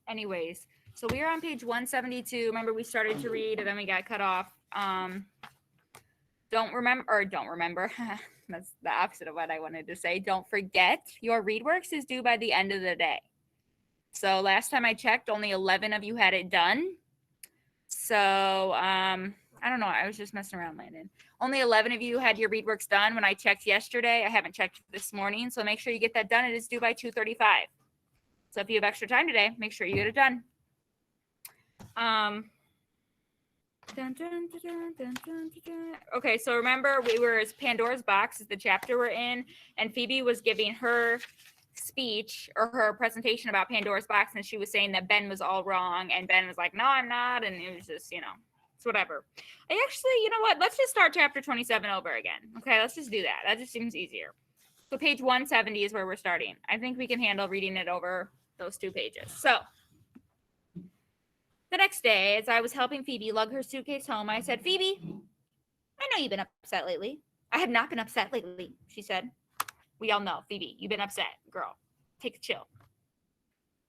Anyways, so we are on page 172. Remember, we started to read and then we got cut off. Don't remember. That's the opposite of what I wanted to say. Don't forget, your ReadWorks is due by the end of the day. So last time I checked, only 11 of you had it done. So I don't know. I was just messing around, Landon. Only 11 of you had your ReadWorks done when I checked yesterday. I haven't checked this morning. So make sure you get that done. It is due by 2:35. So if you have extra time today, make sure you get it done. Okay, so remember Pandora's Box is the chapter we're in, and Phoebe was giving her speech or her presentation about Pandora's Box, and she was saying that Ben was all wrong, and Ben was like, no, I'm not, and it was just, it's whatever. I actually, you know what, let's just start chapter 27 over again. Okay, let's just do that. That just seems easier. So page 170 is where we're starting. I think we can handle reading it over those 2 pages. So the next day, as I was helping Phoebe lug her suitcase home, I said, Phoebe, I know you've been upset lately. I have not been upset lately, she said. We all know, Phoebe, you've been upset, girl. Take a chill.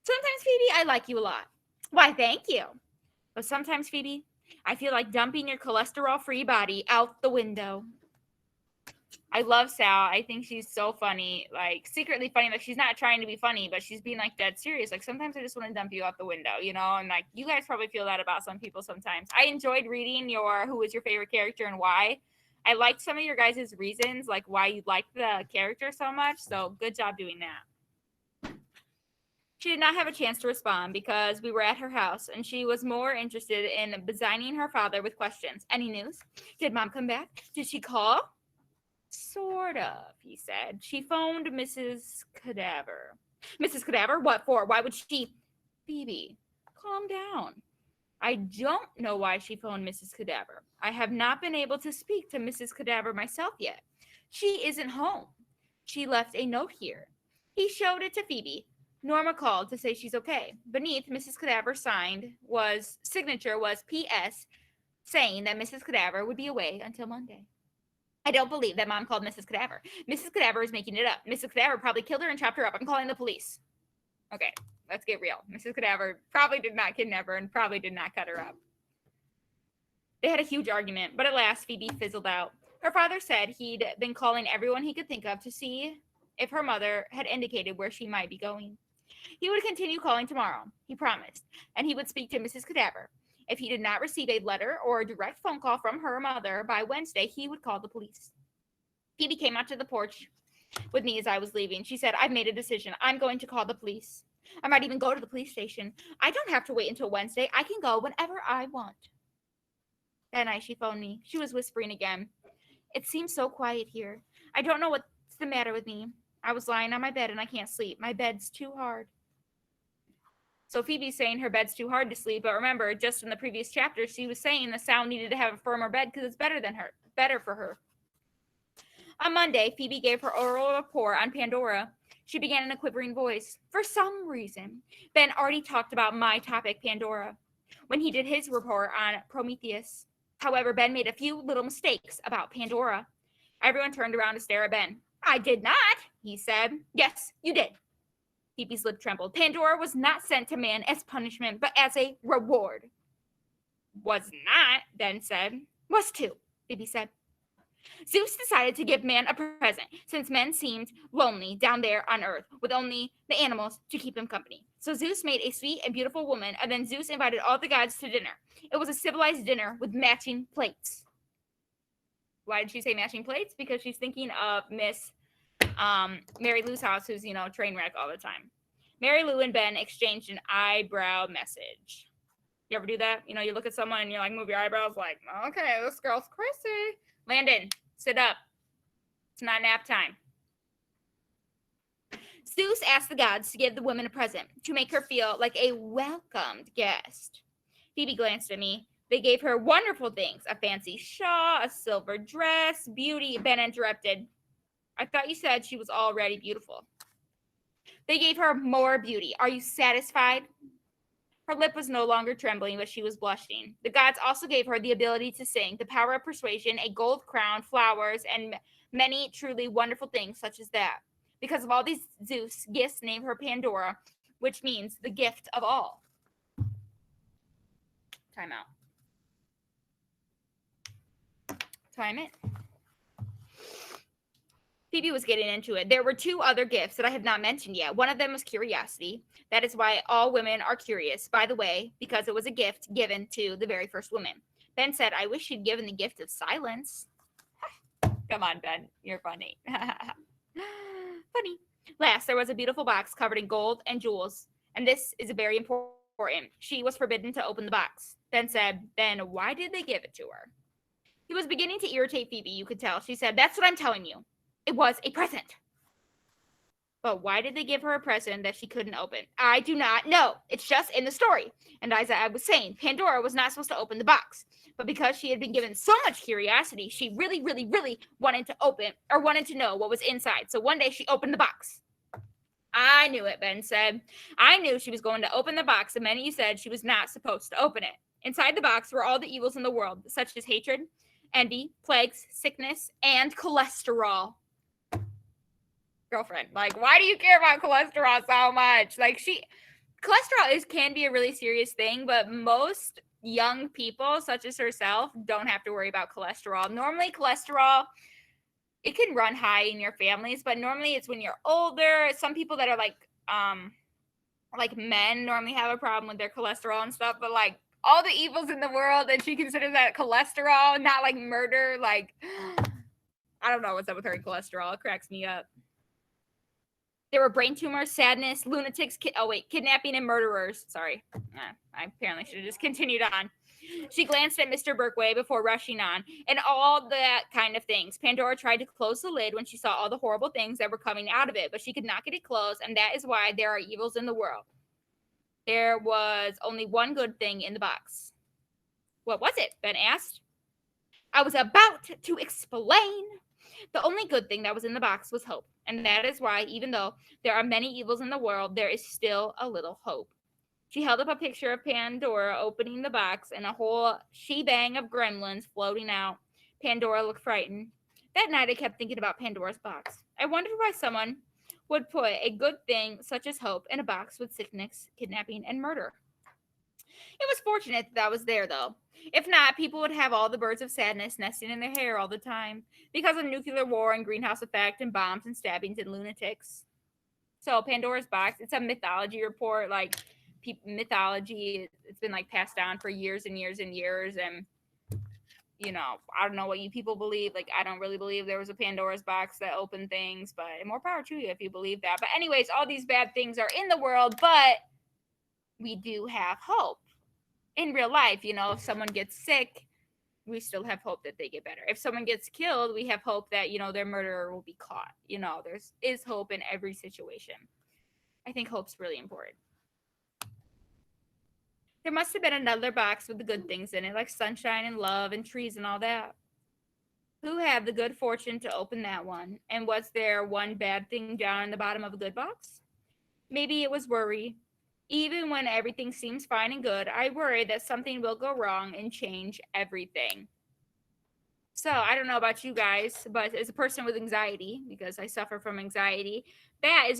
Sometimes, Phoebe, I like you a lot. Why, thank you. But sometimes, Phoebe, I feel like dumping your cholesterol-free body out the window. I love Sal. I think she's so funny, like secretly funny. Like she's not trying to be funny, but she's being like dead serious. Like sometimes I just want to dump you out the window, and like you guys probably feel that about some people sometimes. I enjoyed reading who was your favorite character and why. I liked some of your guys' reasons, like why you liked the character so much. So good job doing that. She did not have a chance to respond because we were at her house and she was more interested in designing her father with questions. Any news? Did Mom come back? Did she call? Sort of, he said. She phoned Mrs. Cadaver. Mrs. Cadaver? What for? Why would she? Phoebe, calm down. I don't know why she phoned Mrs. Cadaver. I have not been able to speak to Mrs. Cadaver myself yet. She isn't home. She left a note here. He showed it to Phoebe. Norma called to say she's okay. Beneath Mrs. Cadaver's signature was P.S. saying that Mrs. Cadaver would be away until Monday. I don't believe that Mom called Mrs. Cadaver. Mrs. Cadaver is making it up. Mrs. Cadaver probably killed her and chopped her up. I'm calling the police. Okay, let's get real. Mrs. Cadaver probably did not kidnap her and probably did not cut her up. They had a huge argument, but at last Phoebe fizzled out. Her father said he'd been calling everyone he could think of to see if her mother had indicated where she might be going. He would continue calling tomorrow, he promised, and he would speak to Mrs. Cadaver. If he did not receive a letter or a direct phone call from her mother by Wednesday, he would call the police. Phoebe came out to the porch with me as I was leaving. She said, I've made a decision. I'm going to call the police. I might even go to the police station. I don't have to wait until Wednesday. I can go whenever I want. That night she phoned me. She was whispering again. It seems so quiet here. I don't know what's the matter with me. I was lying on my bed and I can't sleep. My bed's too hard. So Phoebe's saying her bed's too hard to sleep, but remember, just in the previous chapter, she was saying the Sal needed to have a firmer bed because it's better for her. On Monday, Phoebe gave her oral report on Pandora. She began in a quivering voice. For some reason, Ben already talked about my topic, Pandora, when he did his report on Prometheus. However, Ben made a few little mistakes about Pandora. Everyone turned around to stare at Ben. I did not, he said. Yes, you did. Phoebe's lip trembled. Pandora was not sent to man as punishment, but as a reward. Was not, Ben said. Was too, Phoebe said. Zeus decided to give man a present, since men seemed lonely down there on Earth, with only the animals to keep him company. So Zeus made a sweet and beautiful woman, and then Zeus invited all the gods to dinner. It was a civilized dinner with matching plates. Why did she say matching plates? Because she's thinking of Miss Mary Lou's house, who's, train wreck all the time. Mary Lou and Ben exchanged an eyebrow message. You ever do that? You look at someone and you're like, move your eyebrows, like, okay, this girl's crazy. Landon, sit up. It's not nap time. Zeus asked the gods to give the woman a present to make her feel like a welcomed guest. Phoebe glanced at me. They gave her wonderful things, a fancy shawl, a silver dress, beauty. Ben interrupted. I thought you said she was already beautiful. They gave her more beauty. Are you satisfied? Her lip was no longer trembling, but she was blushing. The gods also gave her the ability to sing, the power of persuasion, a gold crown, flowers, and Many truly wonderful things such as that. Because of all these Zeus gifts, named her Pandora, which means the gift of all. Time out. Time it. Phoebe was getting into it. There were two other gifts that I have not mentioned yet. One of them was curiosity. That is why all women are curious, by the way, because it was a gift given to the very first woman. Ben said, I wish she'd given the gift of silence. Come on, Ben. You're funny. Funny. Last, there was a beautiful box covered in gold and jewels. And this is very important. She was forbidden to open the box. Ben said, then why did they give it to her? He was beginning to irritate Phoebe, you could tell. She said, that's what I'm telling you. It was a present. But why did they give her a present that she couldn't open? I do not know. It's just in the story. And as I was saying, Pandora was not supposed to open the box. But because she had been given so much curiosity, she really, really, really wanted to open or wanted to know what was inside. So one day she opened the box. I knew it, Ben said. I knew she was going to open the box the minute you said she was not supposed to open it. Inside the box were all the evils in the world, such as hatred, envy, plagues, sickness, and cholesterol. Girlfriend, like, why do you care about cholesterol so much? Like, cholesterol can be a really serious thing, but most young people, such as herself, don't have to worry about cholesterol. Normally, cholesterol, it can run high in your families, but normally it's when you're older. Some people that are like men normally have a problem with their cholesterol and stuff, but like all the evils in the world, and she considers that cholesterol, not like murder. Like, I don't know what's up with her and cholesterol. It cracks me up. There were brain tumors, sadness, lunatics, kidnapping, and murderers. Sorry. I apparently should have just continued on. She glanced at Mr. Berkway before rushing on, and all that kind of things. Pandora tried to close the lid when she saw all the horrible things that were coming out of it, but she could not get it closed, and that is why there are evils in the world. There was only one good thing in the box. What was it? Ben asked. I was about to explain. The only good thing that was in the box was hope, and that is why, even though there are many evils in the world, there is still a little hope. She held up a picture of Pandora opening the box and a whole shebang of gremlins floating out. Pandora looked frightened. That night I kept thinking about Pandora's box. I wondered why someone would put a good thing such as hope in a box with sickness, kidnapping, and murder. It was fortunate that was there, though. If not, people would have all the birds of sadness nesting in their hair all the time because of nuclear war and greenhouse effect and bombs and stabbings and lunatics. So Pandora's box, it's a mythology report, like mythology. It's been like passed down for years and years and years, and you know, I don't know what you people believe. Like, I don't really believe there was a Pandora's box that opened things, but more power to you if you believe that. But anyways, all these bad things are in the world, but we do have hope in real life. You know, if someone gets sick, we still have hope that they get better. If someone gets killed, we have hope that, you know, their murderer will be caught. You know, is hope in every situation. I think hope's really important. There must have been another box with the good things in it, like sunshine and love and trees and all that. Who had the good fortune to open that one? And was there one bad thing down in the bottom of a good box? Maybe it was worry. Even when everything seems fine and good, I worry that something will go wrong and change everything. So I don't know about you guys, but as a person with anxiety, because I suffer from anxiety,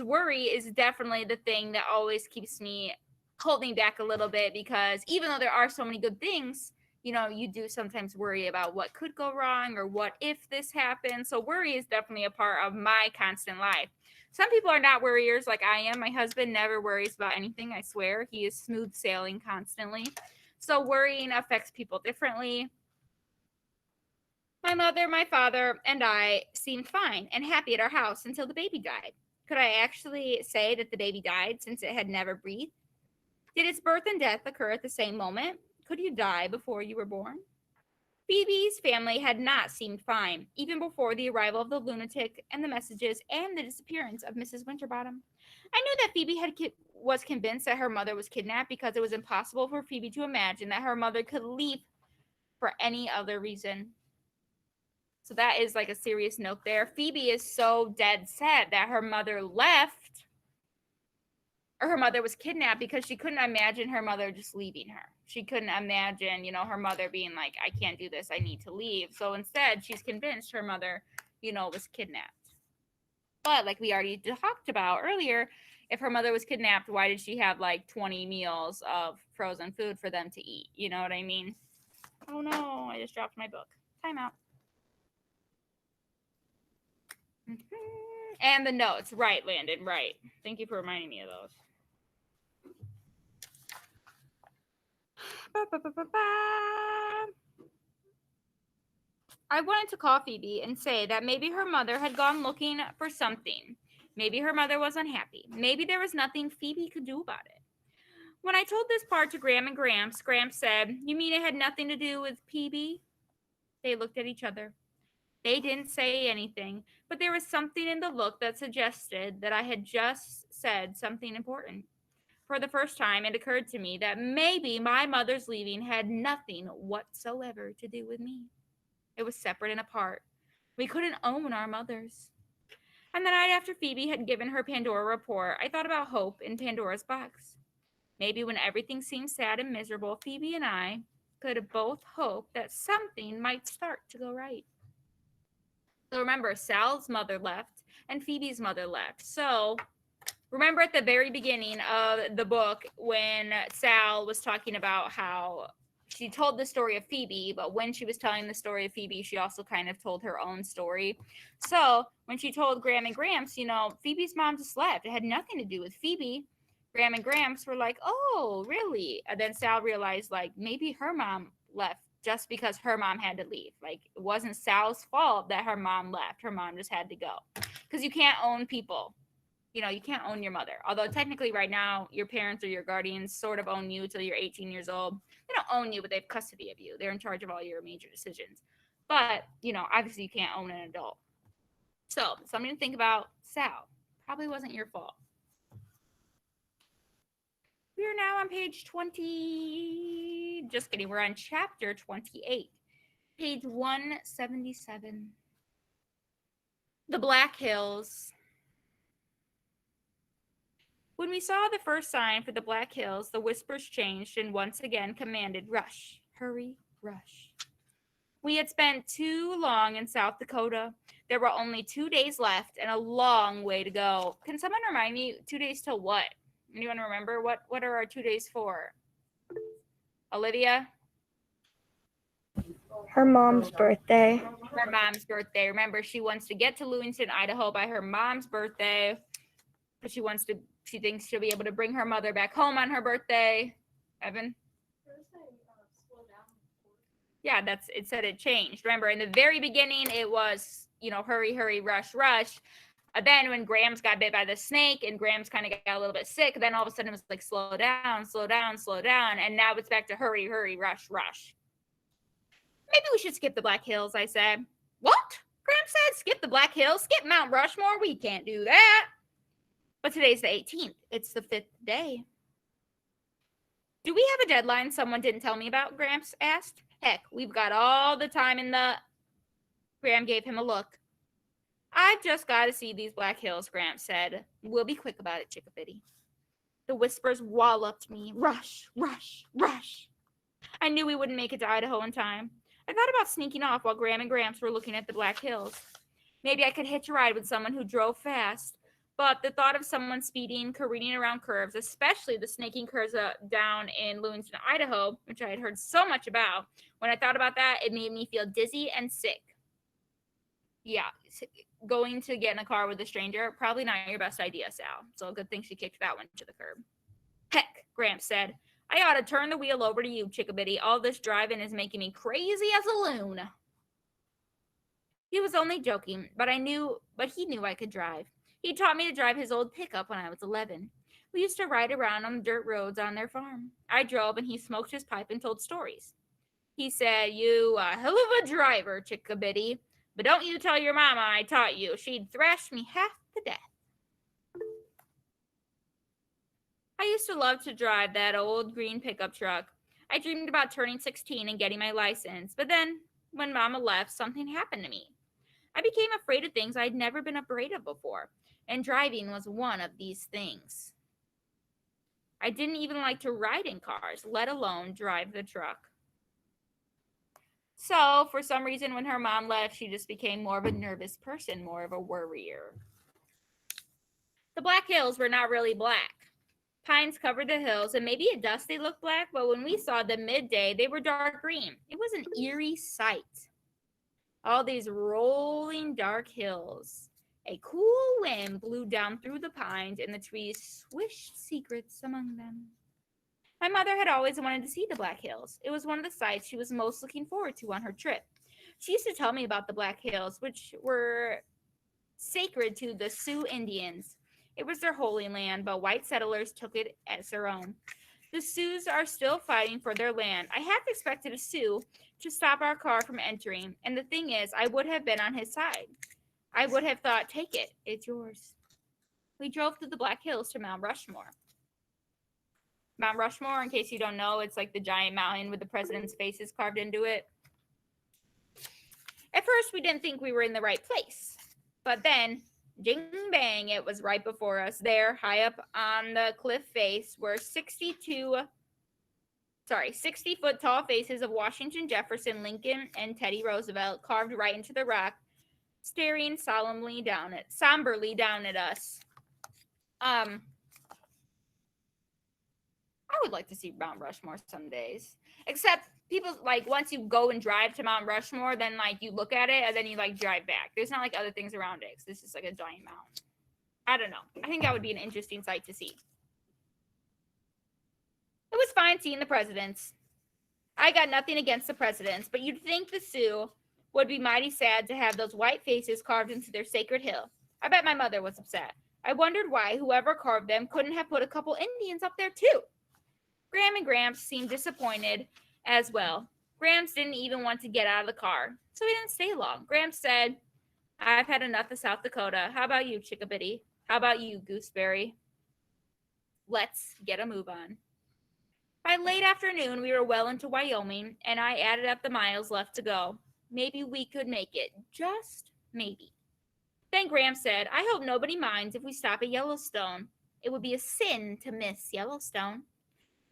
worry is definitely the thing that always keeps me holding back a little bit, because even though there are so many good things, you know, you do sometimes worry about what could go wrong or what if this happens. So worry is definitely a part of my constant life. Some people are not worriers like I am. My husband never worries about anything, I swear. He is smooth sailing constantly. So worrying affects people differently. My mother, my father, and I seemed fine and happy at our house until the baby died. Could I actually say that the baby died since it had never breathed? Did its birth and death occur at the same moment? Could you die before you were born? Phoebe's family had not seemed fine, even before the arrival of the lunatic and the messages and the disappearance of Mrs. Winterbottom. I knew that Phoebe was convinced that her mother was kidnapped because it was impossible for Phoebe to imagine that her mother could leave for any other reason. So that is like a serious note there. Phoebe is so dead set that her mother left, or her mother was kidnapped, because she couldn't imagine her mother just leaving her. She couldn't imagine, you know, her mother being like, I can't do this, I need to leave. So instead, she's convinced her mother, was kidnapped. But like we already talked about earlier, if her mother was kidnapped, why did she have like 20 meals of frozen food for them to eat? You know what I mean? Oh no, I just dropped my book. Time out. And the notes. Right, Landon, right. Thank you for reminding me of those. I wanted to call Phoebe and say that maybe her mother had gone looking for something. Maybe her mother was unhappy. Maybe there was nothing Phoebe could do about it. When I told this part to Graham and Gramps, Gramps said, "You mean it had nothing to do with Phoebe?" They looked at each other. They didn't say anything, but there was something in the look that suggested that I had just said something important. For the first time, it occurred to me that maybe my mother's leaving had nothing whatsoever to do with me. It was separate and apart. We couldn't own our mothers. And the night after Phoebe had given her Pandora report, I thought about hope in Pandora's box. Maybe when everything seemed sad and miserable, Phoebe and I could both hope that something might start to go right. So remember, Sal's mother left and Phoebe's mother left. So remember at the very beginning of the book when Sal was talking about how she told the story of Phoebe, but when she was telling the story of Phoebe, she also kind of told her own story. So when she told Graham and Gramps, Phoebe's mom just left. It had nothing to do with Phoebe. Graham and Gramps were like, "Oh, really?" And then Sal realized, like, maybe her mom left just because her mom had to leave. Like, it wasn't Sal's fault that her mom left. Her mom just had to go. Because you can't own people. You can't own your mother. Although technically right now, your parents or your guardians sort of own you till you're 18 years old. They don't own you, but they have custody of you. They're in charge of all your major decisions. But, obviously you can't own an adult. So, something to think about. Sal, probably wasn't your fault. We are now on page 20. Just kidding. We're on chapter 28. Page 177. The Black Hills. When we saw the first sign for the Black Hills, the whispers changed and once again commanded, "Rush, hurry, rush." We had spent too long in South Dakota. There were only 2 days left and a long way to go. Can someone remind me, 2 days till what? Anyone remember? What are our 2 days for? Olivia? Her mom's birthday. Her mom's birthday. Remember, she wants to get to Lewiston, Idaho by her mom's birthday. But she thinks she'll be able to bring her mother back home on her birthday. Evan? Yeah, it said it changed. Remember, in the very beginning, it was, hurry, hurry, rush, rush. Then when Grams got bit by the snake and Grams kind of got a little bit sick, then all of a sudden it was like, slow down, slow down, slow down. And now it's back to hurry, hurry, rush, rush. Maybe we should skip the Black Hills, I said. What? Grams said, skip the Black Hills? Skip Mount Rushmore? We can't do that. But today's the 18th. It's the 5th day. Do we have a deadline someone didn't tell me about? Gramps asked. Heck, we've got all the time in the... Graham gave him a look. I've just got to see these Black Hills, Gramps said. We'll be quick about it, Chickabiddy. The whispers walloped me. Rush, rush, rush. I knew we wouldn't make it to Idaho in time. I thought about sneaking off while Graham and Gramps were looking at the Black Hills. Maybe I could hitch a ride with someone who drove fast. But the thought of someone speeding, careening around curves, especially the snaking curves down in Lewiston, Idaho, which I had heard so much about, when I thought about that, it made me feel dizzy and sick. Yeah, going to get in a car with a stranger, probably not your best idea, Sal. So a good thing she kicked that one to the curb. Heck, Gramps said. I ought to turn the wheel over to you, Chickabiddy. All this driving is making me crazy as a loon. He was only joking, but he knew I could drive. He taught me to drive his old pickup when I was 11. We used to ride around on the dirt roads on their farm. I drove and he smoked his pipe and told stories. He said, "You a hell of a driver, Chickabiddy, but don't you tell your mama I taught you. She'd thrash me half to death." I used to love to drive that old green pickup truck. I dreamed about turning 16 and getting my license, but then, when Mama left, something happened to me. I became afraid of things I'd never been afraid of before, and driving was one of these things. I didn't even like to ride in cars, let alone drive the truck. So, for some reason, when her mom left, she just became more of a nervous person, more of a worrier. The Black Hills were not really black. Pines covered the hills, and maybe at dusk they looked black, but when we saw them midday, they were dark green. It was an eerie sight. All these rolling dark hills. A cool wind blew down through the pines, and the trees swished secrets among them. My mother had always wanted to see the Black Hills. It was one of the sights she was most looking forward to on her trip. She used to tell me about the Black Hills, which were sacred to the Sioux Indians. It was their holy land, but white settlers took it as their own. The Sioux are still fighting for their land. I half expected a Sioux to stop our car from entering, and the thing is, I would have been on his side. I would have thought, take it, it's yours. We drove through the Black Hills to Mount Rushmore. Mount Rushmore, in case you don't know, it's like the giant mountain with the president's faces carved into it. At first, we didn't think we were in the right place. But then, jing bang, it was right before us. There, high up on the cliff face, were 60-foot tall faces of Washington, Jefferson, Lincoln, and Teddy Roosevelt carved right into the rock, staring somberly down at us. I would like to see Mount Rushmore some days. Except people, like, once you go and drive to Mount Rushmore, then like you look at it and then you like drive back. There's not like other things around it. This is like a giant mountain. I don't know. I think that would be an interesting sight to see. It was fine seeing the presidents. I got nothing against the presidents, but you'd think the Sioux would be mighty sad to have those white faces carved into their sacred hill. I bet my mother was upset. I wondered why whoever carved them couldn't have put a couple Indians up there too. Graham and Gramps seemed disappointed as well. Gramps didn't even want to get out of the car, so he didn't stay long. Gramps said, I've had enough of South Dakota. How about you, Chickabiddy? How about you, Gooseberry? Let's get a move on. By late afternoon, we were well into Wyoming, and I added up the miles left to go. Maybe we could make it. Just maybe. Then Graham said, I hope nobody minds if we stop at Yellowstone. It would be a sin to miss Yellowstone.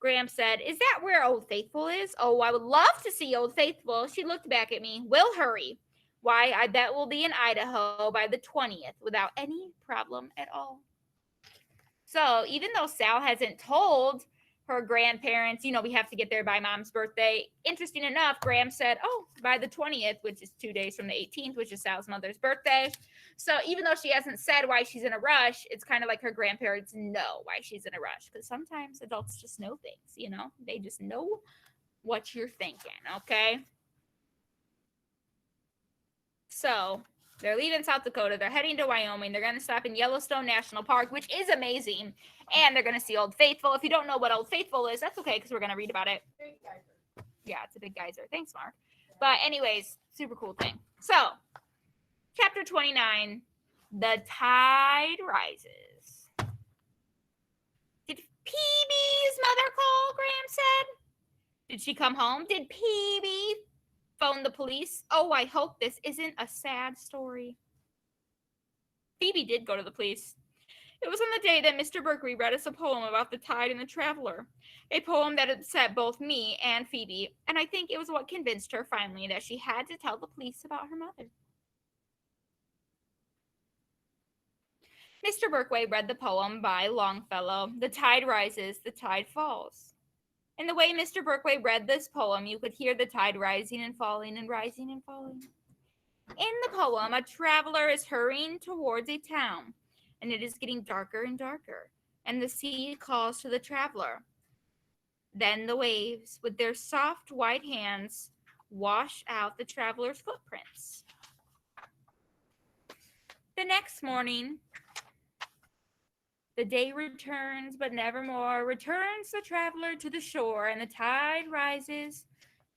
Graham said, Is that where Old Faithful is? Oh, I would love to see Old Faithful. She looked back at me. We'll hurry. Why, I bet we'll be in Idaho by the 20th without any problem at all. So even though Sal hasn't told her grandparents, we have to get there by Mom's birthday, interesting enough, Graham said, by the 20th, which is 2 days from the 18th, which is Sal's mother's birthday. So even though she hasn't said why she's in a rush, it's kind of like her grandparents know why she's in a rush. Because sometimes adults just know things, They just know what you're thinking, okay? So they're leaving South Dakota. They're heading to Wyoming. They're going to stop in Yellowstone National Park, which is amazing. And they're going to see Old Faithful. If you don't know what Old Faithful is, that's okay because we're going to read about it. Yeah, it's a big geyser. Thanks, Mark. But anyways, super cool thing. So, Chapter 29, The Tide Rises. Did PB's mother call, Graham said. Did she come home? Did PB phone the police? Oh, I hope this isn't a sad story. Phoebe did go to the police. It was on the day that Mr. Berkeley read us a poem about the tide and the traveler, a poem that upset both me and Phoebe, and I think it was what convinced her finally that she had to tell the police about her mother. Mr. Berkeley read the poem by Longfellow, The Tide Rises, the Tide Falls. In the way Mr. Berkeley read this poem, you could hear the tide rising and falling and rising and falling. In the poem, a traveler is hurrying towards a town, and it is getting darker and darker, and the sea calls to the traveler. Then the waves, with their soft white hands, wash out the traveler's footprints. The next morning, the day returns, but nevermore returns the traveler to the shore, and the tide rises,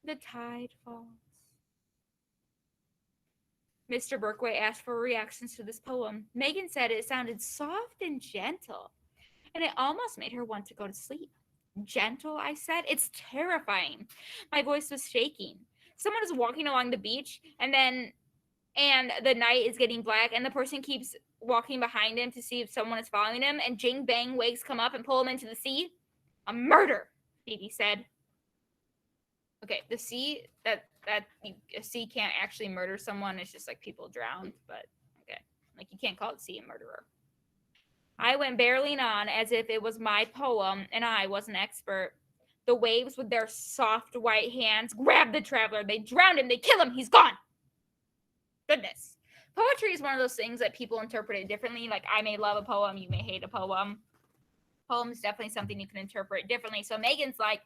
the tide falls. Mr. Berkeley asked for reactions to this poem. Megan said it sounded soft and gentle, and it almost made her want to go to sleep. Gentle, I said. It's terrifying. My voice was shaking. Someone is walking along the beach, and the night is getting black, and the person keeps walking behind him to see if someone is following him, and jing bang waves come up and pull him into the sea. A murder, Phoebe said. Okay, the sea a sea can't actually murder someone. It's just like people drowned, but okay, like you can't call it sea a murderer. I went barreling on as if it was my poem and I was an expert. The waves with their soft white hands grabbed the traveler. They drowned him. They kill him. He's gone. Goodness. Poetry is one of those things that people interpret it differently. Like I may love a poem, you may hate a poem. Poem is definitely something you can interpret differently. So Megan's like,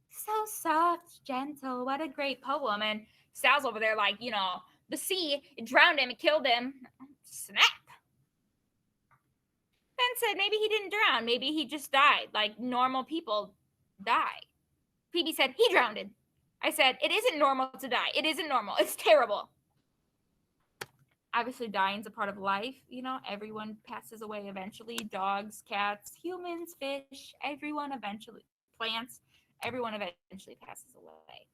so soft, gentle, what a great poem. And Sal's over there like, the sea, it drowned him, it killed him. Snap. Ben said maybe he didn't drown, maybe he just died, like normal people die. Phoebe said, he drowned. I said, it isn't normal to die. It isn't normal. It's terrible. Obviously, dying's a part of life. Everyone passes away eventually. Dogs, cats, humans, fish, everyone eventually, plants, everyone eventually passes away.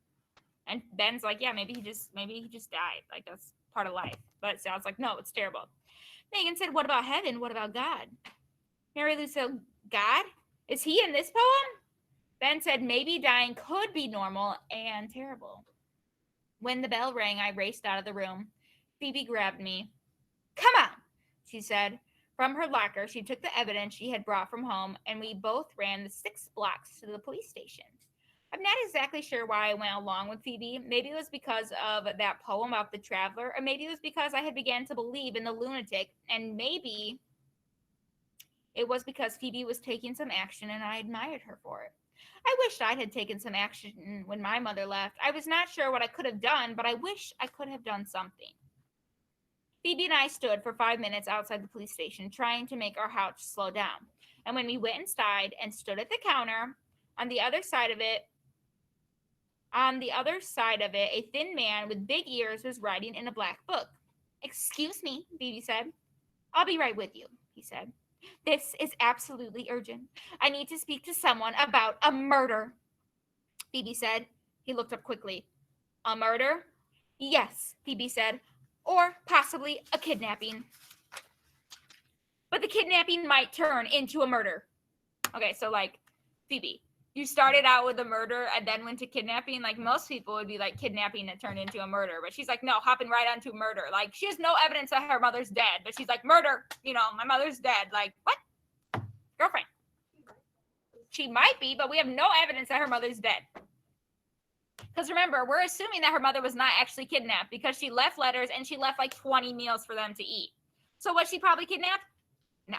And Ben's like, yeah, maybe he just died. Like that's part of life. But Sal's like, no, it's terrible. Megan said, what about heaven? What about God? Mary Lou said, God? Is he in this poem? Ben said, maybe dying could be normal and terrible. When the bell rang, I raced out of the room. Phoebe grabbed me. Come on, she said. From her locker, she took the evidence she had brought from home, and we both ran the 6 blocks to the police station. I'm not exactly sure why I went along with Phoebe. Maybe it was because of that poem about the traveler, or maybe it was because I had begun to believe in the lunatic, and maybe it was because Phoebe was taking some action and I admired her for it. I wished I had taken some action when my mother left. I was not sure what I could have done, but I wish I could have done something. Phoebe and I stood for 5 minutes outside the police station, trying to make our hearts slow down. And when we went inside and stood at the counter, on the other side of it, a thin man with big ears was writing in a black book. Excuse me, Phoebe said. I'll be right with you, he said. This is absolutely urgent. I need to speak to someone about a murder, Phoebe said. He looked up quickly. A murder? Yes, Phoebe said. Or possibly a kidnapping. But the kidnapping might turn into a murder. Okay, so like, Phoebe, you started out with a murder and then went to kidnapping. Like most people would be like kidnapping that turned into a murder. But she's like, no, hopping right onto murder. Like she has no evidence that her mother's dead. But she's like, murder, my mother's dead. Like, what? Girlfriend. She might be, but we have no evidence that her mother's dead. Because remember, we're assuming that her mother was not actually kidnapped because she left letters and she left like 20 meals for them to eat. So was she probably kidnapped? No.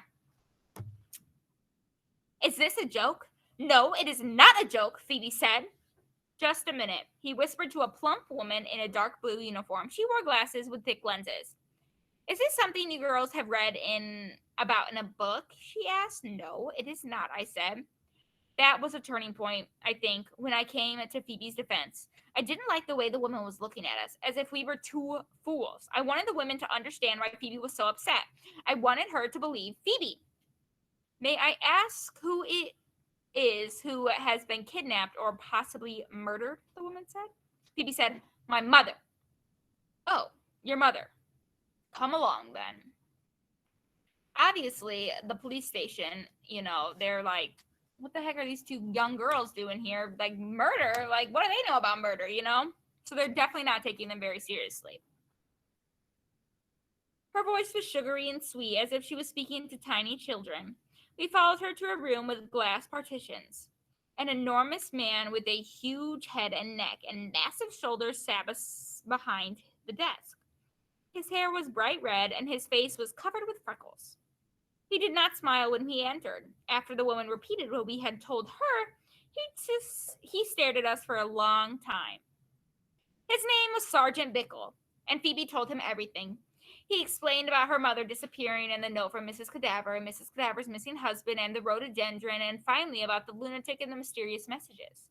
Is this a joke? No, it is not a joke, Phoebe said. Just a minute, he whispered to a plump woman in a dark blue uniform. She wore glasses with thick lenses. Is this something you girls have read about in a book? She asked. No, it is not, I said. That was a turning point, I think, when I came to Phoebe's defense. I didn't like the way the woman was looking at us, as if we were two fools. I wanted the women to understand why Phoebe was so upset. I wanted her to believe Phoebe. May I ask who it is who has been kidnapped or possibly murdered, the woman said. Phoebe said, my mother. Oh, your mother. Come along, then. Obviously, the police station, they're like, what the heck are these 2 young girls doing here? Like, murder? Like, what do they know about murder, So they're definitely not taking them very seriously. Her voice was sugary and sweet, as if she was speaking to tiny children. We followed her to a room with glass partitions. An enormous man with a huge head and neck and massive shoulders sat behind the desk. His hair was bright red and his face was covered with freckles. He did not smile when he entered. After the woman repeated what we had told her, he stared at us for a long time. His name was Sergeant Bickle, and Phoebe told him everything. He explained about her mother disappearing and the note from Mrs. Cadaver and Mrs. Cadaver's missing husband and the rhododendron, and finally about the lunatic and the mysterious messages.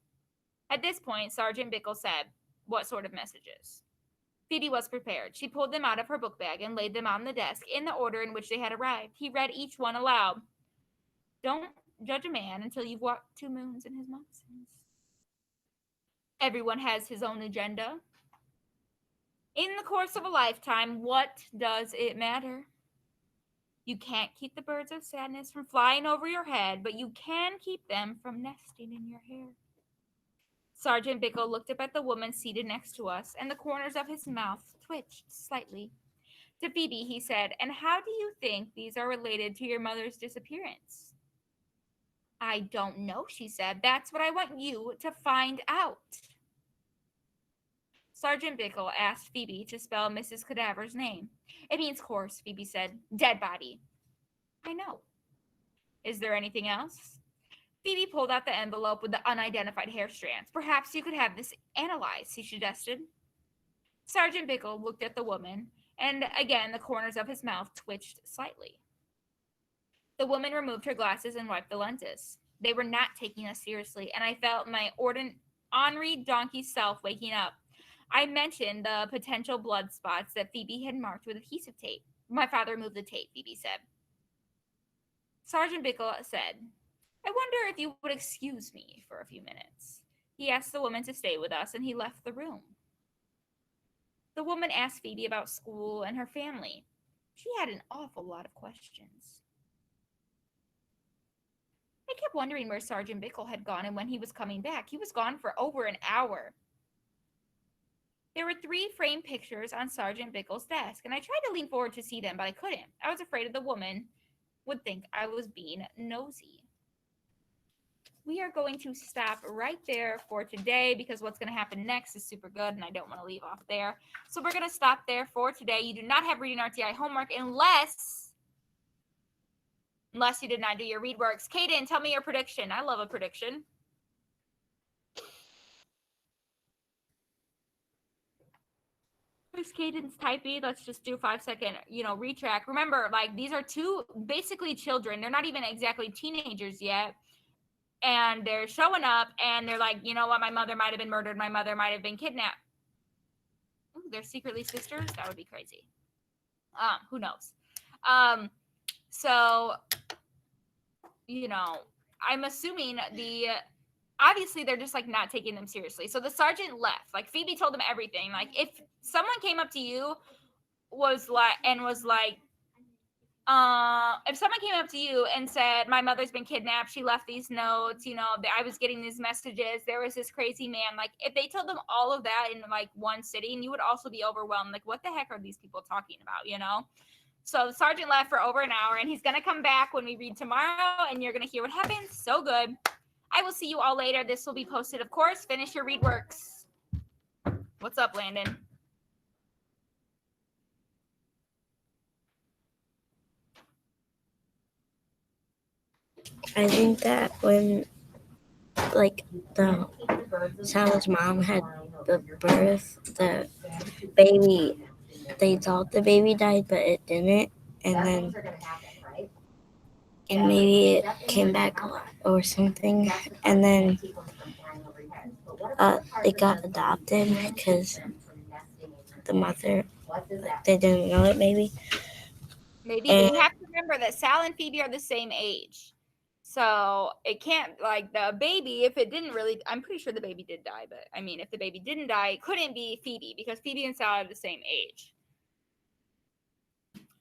At this point, Sergeant Bickle said, what sort of messages? Phoebe was prepared. She pulled them out of her book bag and laid them on the desk in the order in which they had arrived. He read each one aloud. Don't judge a man until you've walked 2 moons in his moccasins. Everyone has his own agenda. In the course of a lifetime, what does it matter? You can't keep the birds of sadness from flying over your head, but you can keep them from nesting in your hair. Sergeant Bickle looked up at the woman seated next to us, and the corners of his mouth twitched slightly. To Phoebe, he said, "And how do you think these are related to your mother's disappearance?" "I don't know," she said. "That's what I want you to find out." Sergeant Bickle asked Phoebe to spell Mrs. Cadaver's name. "It means horse," Phoebe said. "Dead body." "I know." "Is there anything else?" Phoebe pulled out the envelope with the unidentified hair strands. "Perhaps you could have this analyzed," he suggested. Sergeant Bickle looked at the woman, and again the corners of his mouth twitched slightly. The woman removed her glasses and wiped the lenses. They were not taking us seriously, and I felt my ornery donkey self waking up. I mentioned the potential blood spots that Phoebe had marked with adhesive tape. "My father removed the tape," Phoebe said. Sergeant Bickle said, "I wonder if you would excuse me for a few minutes." He asked the woman to stay with us, and he left the room. The woman asked Phoebe about school and her family. She had an awful lot of questions. I kept wondering where Sergeant Bickle had gone and when he was coming back. He was gone for over an hour. There were 3 framed pictures on Sergeant Bickle's desk, and I tried to lean forward to see them, but I couldn't. I was afraid of the woman would think I was being nosy. We are going to stop right there for today because what's going to happen next is super good and I don't want to leave off there. So we're going to stop there for today. You do not have reading RTI homework unless you did not do your read works. Kaden, tell me your prediction. I love a prediction. Miss Caden's typing. Let's just do 5-second, retrack. Remember, like, these are 2 basically children. They're not even exactly teenagers yet. And they're showing up and they're like, "You know what? My mother might have been murdered. My mother might have been kidnapped." Ooh, they're secretly sisters? That would be crazy. Who knows? So, I'm assuming obviously they're just like not taking them seriously. So the sergeant left. Like Phoebe told them everything. Like if someone came up to you was like if someone came up to you and said, "My mother's been kidnapped, she left these notes, I was getting these messages, there was this crazy man," like if they told them all of that in like one sitting, you would also be overwhelmed. Like, what the heck are these people talking about? So the sergeant left for over an hour, and he's going to come back when we read tomorrow, and you're going to hear what happened. So good. I will see you all later. This will be posted, of course. Finish your read works. What's up, Landon? I think that when, like, the Sal's mom had the birth, the baby, they thought the baby died, but it didn't. And maybe it came back or something. And then it got adopted because the mother, they didn't know it, maybe. Maybe, but you have to remember that Sal and Phoebe are the same age. So it can't, like, the baby, if it didn't really, I'm pretty sure the baby did die, but I mean, if the baby didn't die, it couldn't be Phoebe because Phoebe and Sal are the same age.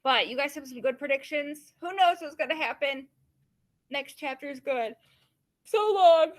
But you guys have some good predictions. Who knows what's going to happen? Next chapter is good. So long.